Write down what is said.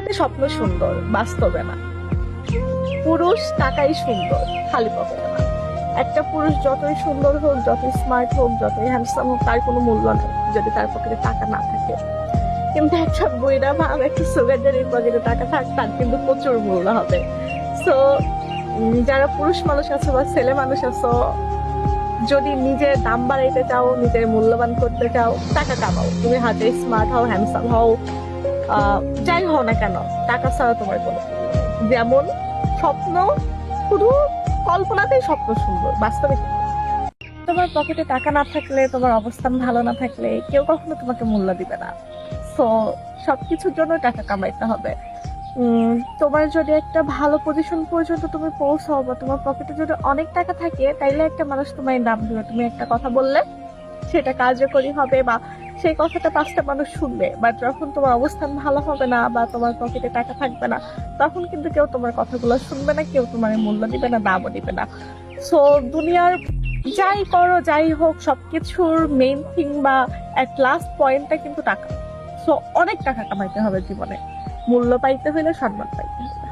কল্পনাতে স্বপ্ন সুন্দর, বাস্তবে না। পুরুষ টাকাই সুন্দর, খালি পকেটে না। একটা পুরুষ যতই সুন্দর হোক, যতই স্মার্ট হোক, যতই হ্যান্ডসাম হোক, তার কোনো মূল্য নেই যদি তার পকেটে টাকা না থাকে। কিন্তু একটা বইরা বা একটা সুগার ড্যাডির পকেটে টাকা থাক, তার কিন্তু প্রচুর মূল্য হবে। সো যারা পুরুষ মানুষ আছো বা ছেলে মানুষ আছো, যদি নিজের দাম বাড়াইতে চাও, নিজের মূল্যবান করতে চাও, টাকা কামাও। তুমি হাতে স্মার্ট হও, হ্যান্ডসাম হও, যাই হও না কেন, টাকা ছাড়া তোমার কোনো মূল্য নেই। যেমন স্বপ্ন শুধু কল্পনাতেই স্বপ্ন সুন্দর, বাস্তবে কিন্তু না। তোমার পকেটে টাকা না থাকলে, তোমার অবস্থান ভালো না থাকলে কেউ কখনো তোমাকে মূল্য দিবে না। সো সবকিছুর জন্য টাকা কামাইতে হবে। তোমার যদি একটা ভালো পজিশন পর্যন্ত তুমি পৌঁছাও বা তোমার পকেটে যদি অনেক টাকা থাকে, তাইলে একটা মানুষ তোমায় দাম দিবে। তুমি একটা কথা বললে সেটা কার্যকরী হবে বা সেই কথাটা 5টা মানুষ শুনবে। বাট যখন তোমার অবস্থান ভালো হবে না বা তোমার পকেটে টাকা থাকবে না, তখন কিন্তু কেউ তোমার কথাগুলো শুনবে না, কেউ তোমার মূল্য দিবে না, দামও দিবে না। সো দুনিয়ার যাই করো, যাই হোক, সবকিছুর মেইন থিং বা এক লাস্ট পয়েন্টটা কিন্তু টাকা। সো অনেক টাকা কামাইতে হবে জীবনে, মূল্য পাইতে হলে, সম্মান পাইতে হলে।